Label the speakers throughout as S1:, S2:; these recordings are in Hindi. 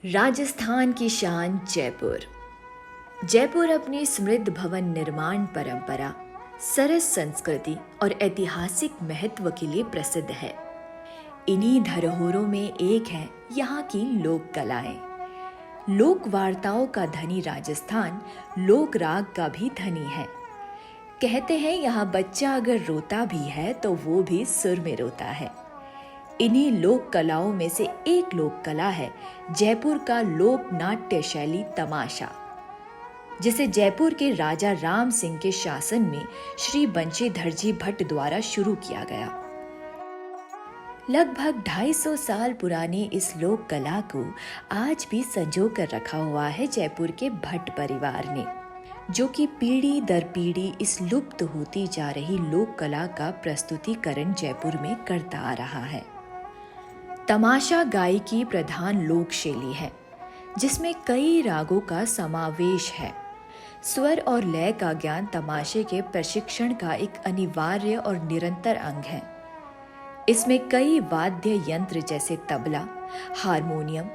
S1: राजस्थान की शान जयपुर। जयपुर अपनी समृद्ध भवन निर्माण परंपरा, सरस संस्कृति और ऐतिहासिक महत्व के लिए प्रसिद्ध है। इन्हीं धरोहरों में एक है यहाँ की लोक कलाएं। लोक वार्ताओं का धनी राजस्थान लोक राग का भी धनी है। कहते हैं यहाँ बच्चा अगर रोता भी है तो वो भी सुर में रोता है। इन्हीं लोक कलाओं में से एक लोक कला है जयपुर का लोक नाट्य शैली तमाशा, जिसे जयपुर के राजा राम सिंह के शासन में श्री बंशीधर जी भट्ट द्वारा शुरू किया गया। लगभग 250 साल पुरानी इस लोक कला को आज भी संजो कर रखा हुआ है जयपुर के भट्ट परिवार ने, जो कि पीढ़ी दर पीढ़ी इस लुप्त होती जा रही लोक कला का प्रस्तुतिकरण जयपुर में करता आ रहा है। तमाशा गायकी प्रधान लोक शैली है, जिसमें कई रागों का समावेश है। स्वर और लय का ज्ञान तमाशे के प्रशिक्षण का एक अनिवार्य और निरंतर अंग है। इसमें कई वाद्य यंत्र जैसे तबला, हारमोनियम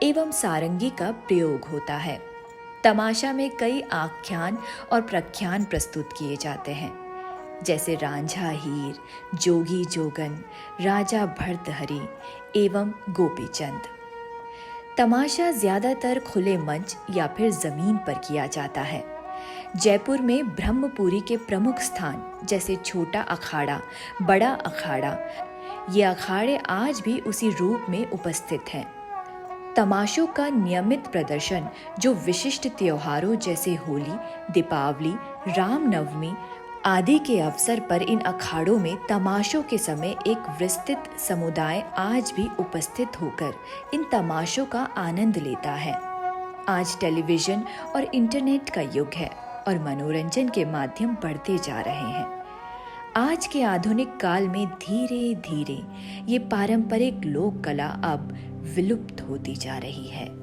S1: एवं सारंगी का प्रयोग होता है। तमाशा में कई आख्यान और प्रख्यान प्रस्तुत किए जाते हैं, जैसे रांझा हीर, जोगी जोगन, राजा भर्तहरि एवं गोपीचंद। तमाशा ज्यादातर खुले मंच या फिर जमीन पर किया जाता है। जयपुर में ब्रह्मपुरी के प्रमुख स्थान जैसे छोटा अखाड़ा, बड़ा अखाड़ा, ये अखाड़े आज भी उसी रूप में उपस्थित हैं। तमाशों का नियमित प्रदर्शन जो विशिष्ट त्योहारों जैसे होली, दीपावली, रामनवमी आदि के अवसर पर इन अखाड़ों में तमाशों के समय एक विस्तृत समुदाय आज भी उपस्थित होकर इन तमाशों का आनंद लेता है। आज टेलीविजन और इंटरनेट का युग है और मनोरंजन के माध्यम बढ़ते जा रहे हैं। आज के आधुनिक काल में धीरे धीरे ये पारंपरिक लोक कला अब विलुप्त होती जा रही है।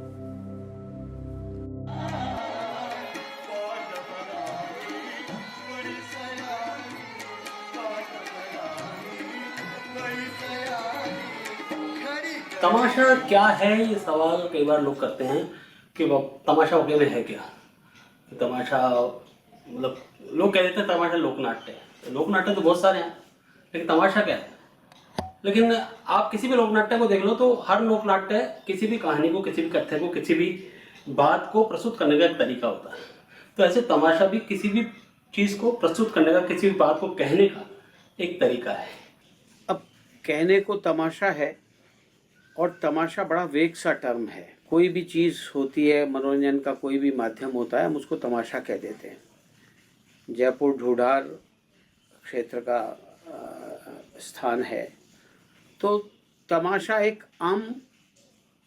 S2: तमाशा क्या है, ये सवाल कई बार लोग करते हैं कि वो तमाशा वाकई में है क्या। तमाशा मतलब लोग कह देते हैं तमाशा लोकनाट्य है। लोकनाट्य तो बहुत सारे हैं, लेकिन तमाशा क्या है। लेकिन आप किसी भी लोकनाट्य को देख लो तो हर लोकनाट्य किसी भी कहानी को, किसी भी कथ्य को, किसी भी बात को प्रस्तुत करने का एक तरीका होता है। तो ऐसे तमाशा भी किसी भी चीज़ को प्रस्तुत करने का, किसी भी बात को कहने का एक तरीका है।
S3: अब कहने को तमाशा है, और तमाशा बड़ा वेग सा टर्म है। कोई भी चीज़ होती है, मनोरंजन का कोई भी माध्यम होता है, हम उसको तमाशा कह देते हैं। जयपुर ढूढ़ार क्षेत्र का स्थान है, तो तमाशा एक आम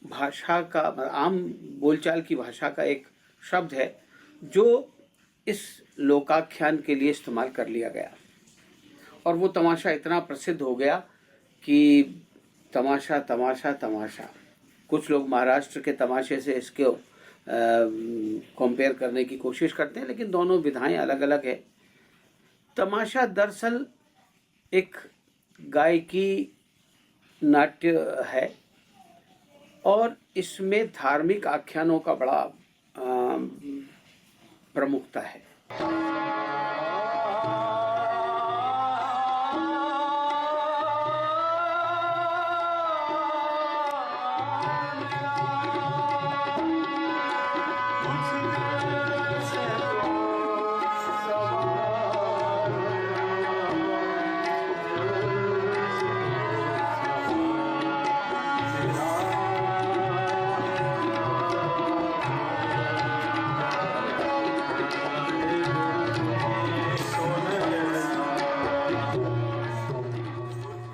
S3: भाषा का, आम बोलचाल की भाषा का एक शब्द है जो इस लोकाख्यान के लिए इस्तेमाल कर लिया गया। और वो तमाशा इतना प्रसिद्ध हो गया कि तमाशा तमाशा तमाशा, कुछ लोग महाराष्ट्र के तमाशे से इसको कंपेयर करने की कोशिश करते हैं, लेकिन दोनों विधाएं अलग अलग है। तमाशा दरअसल एक गायकी नाट्य है और इसमें धार्मिक आख्यानों का बड़ा प्रमुखता है।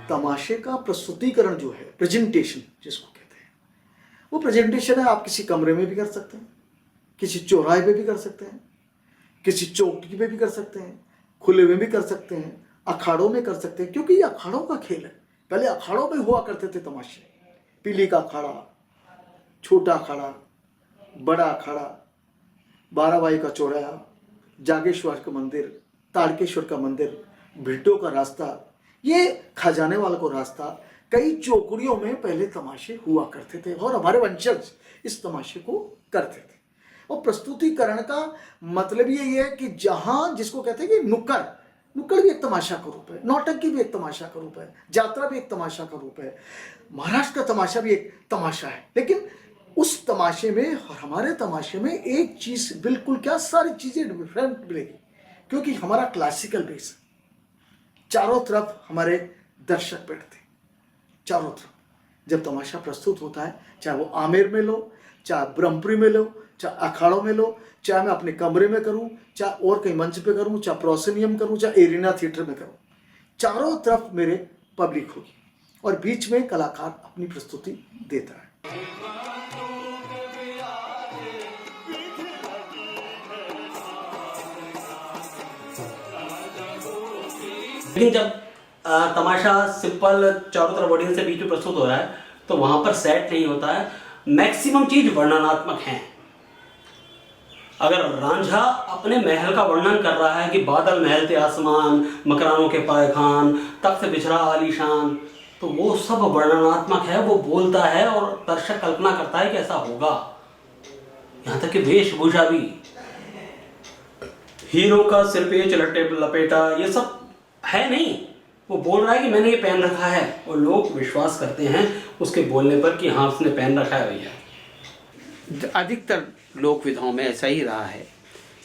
S4: तमाशे का प्रस्तुतिकरण जो है, प्रेजेंटेशन जिसको कहते हैं, वो प्रेजेंटेशन है। आप किसी कमरे में भी कर सकते हैं, किसी चौराहे पे भी कर सकते हैं, किसी चौकी पे भी कर सकते हैं, खुले में भी कर सकते हैं, अखाड़ों में कर सकते हैं, क्योंकि ये अखाड़ों का खेल है। पहले अखाड़ों में हुआ करते थे तमाशे। पीली का अखाड़ा, छोटा अखाड़ा, बड़ा अखाड़ा, बाराबाई का चौराहा, जागेश्वर का मंदिर, तारकेश्वर का मंदिर, भिड्डों का रास्ता, ये खजाने वाला को रास्ता, कई चौकड़ियों में पहले तमाशे हुआ करते थे। और हमारे वंशज इस तमाशे को करते थे। और प्रस्तुतिकरण का मतलब यही है कि जहां जिसको कहते हैं कि नुक्कड़ भी एक तमाशा का रूप है, नौटंकी भी एक तमाशा का रूप है, यात्रा भी एक तमाशा का रूप है, महाराष्ट्र का तमाशा भी एक तमाशा है। लेकिन उस तमाशे में और हमारे तमाशे में एक चीज बिल्कुल क्या, सारी चीजें डिफरेंट मिलेगी, क्योंकि हमारा क्लासिकल बेस है। चारों तरफ हमारे दर्शक बैठते, चारों तरफ जब तमाशा प्रस्तुत होता है, चाहे वो आमेर में लो, चाहे ब्रह्मपुरी में लो, चाहे अखाड़ों में लो, चाहे मैं अपने कमरे में करूं, चाहे और कहीं मंच पे करूं, चाहे प्रोसेनियम करूं, चाहे एरिना थिएटर में करूं, चारों तरफ मेरे पब्लिक होगी और बीच में कलाकार अपनी प्रस्तुति देता है।
S2: लेकिन जब तमाशा सिंपल चारों तरफ ऑडियंस से बीच में प्रस्तुत हो रहा है तो वहां पर सेट नहीं होता है, मैक्सिमम चीज वर्णनात्मक है। अगर रांझा अपने महल का वर्णन कर रहा है कि बादल महल थे आसमान, मकरानों के पायखान, तख्त बिछड़ा आलीशान, तो वो सब वर्णनात्मक है, वो बोलता है और दर्शक कल्पना करता है कि ऐसा होगा। यहाँ तक कि वेशभूषा भी, हीरो का सिर पे लपेटा, ये सब है नहीं, वो बोल रहा है कि मैंने ये पहन रखा है और लोग विश्वास करते हैं उसके बोलने पर कि हाँ उसने पहन रखा है भैया।
S3: अधिकतर लोक विधाओं में ऐसा ही रहा है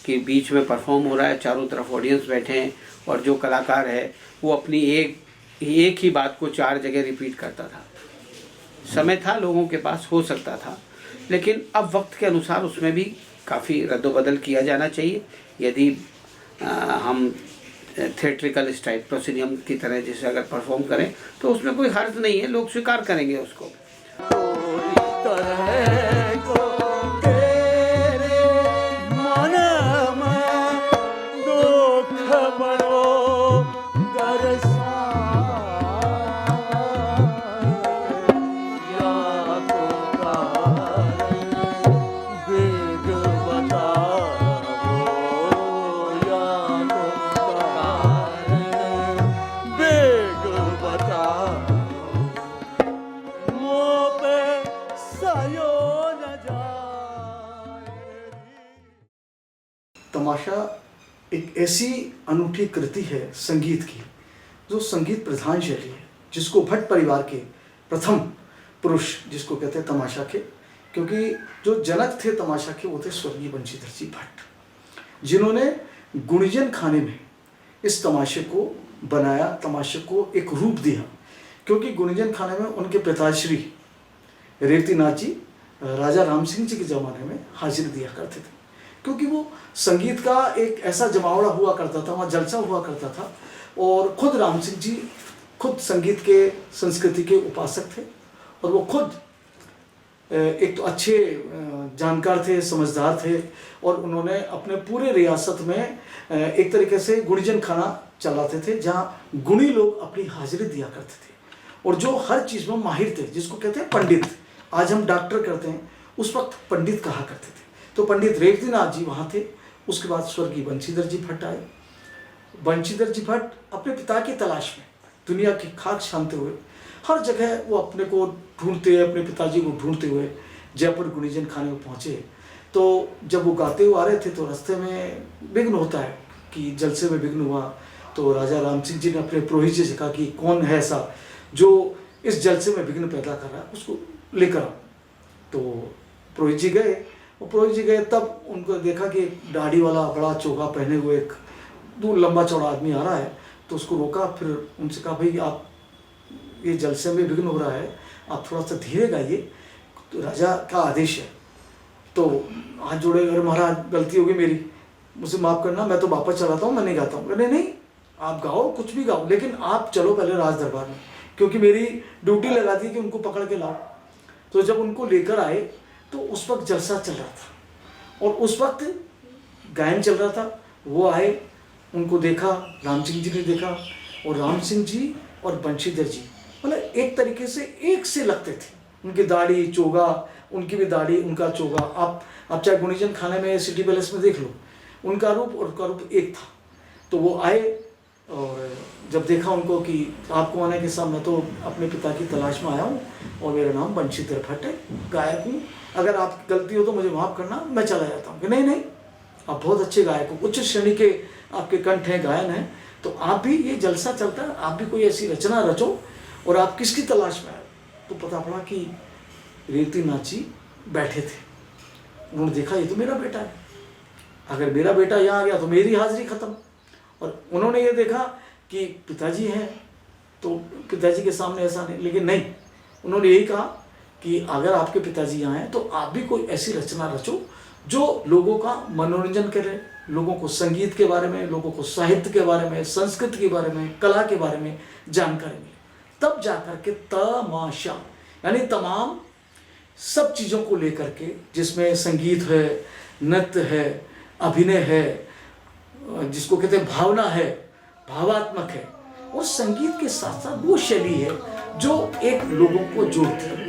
S3: कि बीच में परफॉर्म हो रहा है, चारों तरफ ऑडियंस बैठे हैं और जो कलाकार है वो अपनी एक ही बात को 4 जगह रिपीट करता था। समय था लोगों के पास, हो सकता था, लेकिन अब वक्त के अनुसार उसमें भी काफ़ी रद्दोबदल किया जाना चाहिए। यदि हम थिएट्रिकल स्टाइल प्रोसीनियम की तरह जैसे अगर परफॉर्म करें तो उसमें कोई हर्ज नहीं है, लोग स्वीकार करेंगे उसको।
S4: तमाशा एक ऐसी अनूठी कृति है संगीत की, जो संगीत प्रधान शैली है, जिसको भट्ट परिवार के प्रथम पुरुष जिसको कहते हैं तमाशा के, क्योंकि जो जनक थे तमाशा के वो थे स्वर्गीय बंशीधर जी भट्ट, जिन्होंने गुणिजन खाने में इस तमाशे को बनाया, तमाशे को एक रूप दिया। क्योंकि गुणिजन खाने में उनके पिताश्री रेवतीनाथ जी राजा राम सिंह जी के ज़माने में हाजिरी दिया करते थे, क्योंकि वो संगीत का एक ऐसा जमावड़ा हुआ करता था, वहाँ जलसा हुआ करता था। और खुद राम सिंह जी खुद संगीत के संस्कृति के उपासक थे और वो खुद एक तो अच्छे जानकार थे, समझदार थे, और उन्होंने अपने पूरे रियासत में एक तरीके से गुणिजन खाना चलाते थे, जहाँ गुणी लोग अपनी हाजिरी दिया करते थे और जो हर चीज़ में माहिर थे, जिसको कहते हैं पंडित। आज हम डॉक्टर करते हैं, उस वक्त पंडित कहा करते थे। तो पंडित रेवतीनाथ जी वहाँ थे। उसके बाद स्वर्गीय बंशीधर जी भट्ट आए। बंशीधर जी भट्ट अपने पिता की तलाश में दुनिया की खाक छानते हुए हर जगह वो अपने को ढूंढते, अपने पिताजी को ढूंढते हुए जयपुर गुणिजन खाने में पहुँचे। तो जब वो गाते हुए आ रहे थे तो रास्ते में विघ्न होता है कि जलसे में विघ्न हुआ। तो राजा राम सिंह जी ने अपने पुरोहित जी से कहा कि कौन है ऐसा जो इस जलसे में विघ्न पैदा कर रहा है, उसको लेकर आओ। तो पुरोहित जी गए, और पुरोहित जी गए तब उनको देखा कि दाढ़ी वाला बड़ा चोगा पहने हुए एक दूर लंबा चौड़ा आदमी आ रहा है। तो उसको रोका, फिर उनसे कहा भाई आप ये जलसे में विघ्न हो रहा है, आप थोड़ा सा धीरे गाइए, तो राजा का आदेश है। तो हाथ जोड़े, अरे महाराज गलती होगी मेरी, मुझे माफ़ करना, मैं तो वापस चलाता हूँ, मैं नहीं गाता हूँ। नहीं आप गाओ, कुछ भी गाओ, लेकिन आप चलो पहले राज दरबार में, क्योंकि मेरी ड्यूटी लगा दी कि उनको पकड़ के लाओ। तो जब उनको लेकर आए तो उस वक्त जलसा चल रहा था और उस वक्त गायन चल रहा था। वो आए, उनको देखा, राम सिंह जी ने देखा, और राम सिंह जी और बंशीधर जी मतलब एक तरीके से एक से लगते थे। उनकी दाढ़ी, चोगा, उनकी भी दाढ़ी, उनका चोगा, आप चाहे गुणिजन खाने में, सिटी पैलेस में देख लो, उनका रूप और उनका रूप एक था। तो वो आए और जब देखा उनको कि आपको आने के साथ, मैं तो अपने पिता की तलाश में आया हूँ और मेरा नाम बंशीधर भट्ट है, गायक हूँ, अगर आपकी गलती हो तो मुझे माफ़ करना, मैं चला जाता हूँ। कि नहीं नहीं, आप बहुत अच्छे गायक हो, उच्च श्रेणी के आपके कंठ हैं, गायन है, तो आप भी, ये जलसा चलता है, आप भी कोई ऐसी रचना रचो। और आप किसकी तलाश में आए? तो पता पड़ा कि रेवती नाथ जी बैठे थे। उन्होंने देखा ये तो मेरा बेटा है, अगर मेरा बेटा यहाँ आ गया तो मेरी हाजिरी खत्म। और उन्होंने ये देखा कि पिताजी हैं, तो पिताजी के सामने ऐसा नहीं, लेकिन नहीं, उन्होंने यही कहा कि अगर आपके पिताजी यहाँ हैं तो आप भी कोई ऐसी रचना रचो जो लोगों का मनोरंजन करे, लोगों को संगीत के बारे में, लोगों को साहित्य के बारे में, संस्कृत के बारे में, कला के बारे में जानकारी मिले। तब जाकर के तमाशा, यानी तमाम सब चीज़ों को लेकर के, जिसमें संगीत है, नृत्य है, अभिनय है, जिसको कहते हैं भावना है, भावात्मक है, और संगीत के साथ साथ वो शैली है जो एक लोगों को जोड़ती है।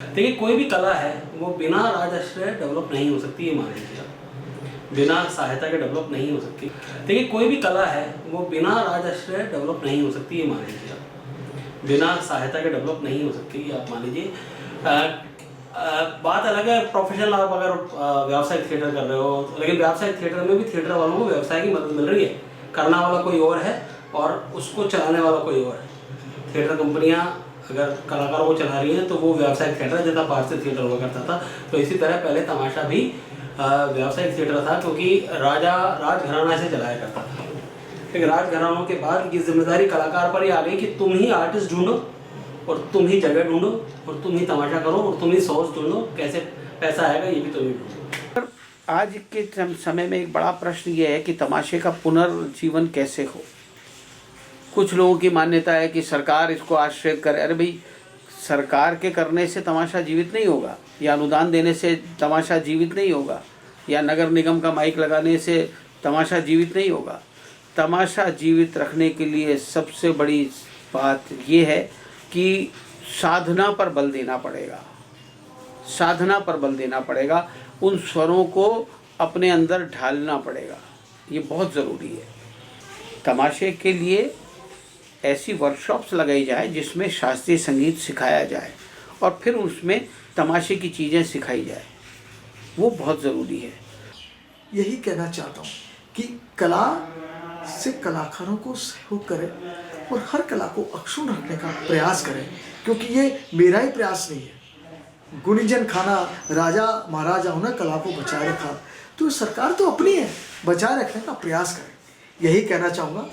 S2: देखिए, कोई भी कला है वो बिना राजाश्रय डेवलप नहीं हो सकती, ये मान लीजिए आप। बिना सहायता के डेवलप नहीं हो सकती। देखिए, कोई भी कला है वो बिना राजाश्रय डेवलप नहीं हो सकती, ये मान लीजिए आप। बिना सहायता के डेवलप नहीं हो सकती, आप मान लीजिए। बात अलग है, प्रोफेशनल आप अगर व्यावसायिक थिएटर कर रहे हो, लेकिन व्यावसायिक थिएटर में भी थिएटर वालों को व्यवसाय की मदद मिल रही है। करना वाला कोई और है और उसको चलाने वाला कोई और है। थिएटर कंपनियां अगर कलाकारों को चला रही हैं तो वो व्यावसायिक थिएटर, जैसा पार्श्व थिएटर हुआ करता था, तो इसी तरह पहले तमाशा भी व्यावसायिक थिएटर था, क्योंकि राजघराना से चलाया करता था। लेकिन राजघरानों के बाद की जिम्मेदारी कलाकार पर ही आ गई कि तुम ही आर्टिस्ट ढूंढो और तुम ही जगह ढूंढो और तुम ही तमाशा करो और तुम ही सोर्स ढूंढो, कैसे पैसा आएगा ये भी तुम ही ढूंढो।
S3: आज के समय में एक बड़ा प्रश्न ये है कि तमाशे का पुनर्जीवन कैसे हो। कुछ लोगों की मान्यता है कि सरकार इसको आश्रित करे। अरे भाई, सरकार के करने से तमाशा जीवित नहीं होगा, या अनुदान देने से तमाशा जीवित नहीं होगा, या नगर निगम का माइक लगाने से तमाशा जीवित नहीं होगा। तमाशा जीवित रखने के लिए सबसे बड़ी बात ये है कि साधना पर बल देना पड़ेगा। साधना पर बल देना पड़ेगा, उन स्वरों को अपने अंदर ढालना पड़ेगा, ये बहुत ज़रूरी है। तमाशे के लिए ऐसी वर्कशॉप्स लगाई जाए जिसमें शास्त्रीय संगीत सिखाया जाए और फिर उसमें तमाशे की चीज़ें सिखाई जाए, वो बहुत ज़रूरी है।
S4: यही कहना चाहता हूँ कि कला से कलाकारों को सहयोग करें और हर कला को अक्षुण्ण रखने का प्रयास करें, क्योंकि ये मेरा ही प्रयास नहीं है। गुणीजन खाना, राजा महाराजाओं ने कला को बचाए रखा, तो सरकार तो अपनी है, बचाए रखने का प्रयास करें। यही कहना चाहूँगा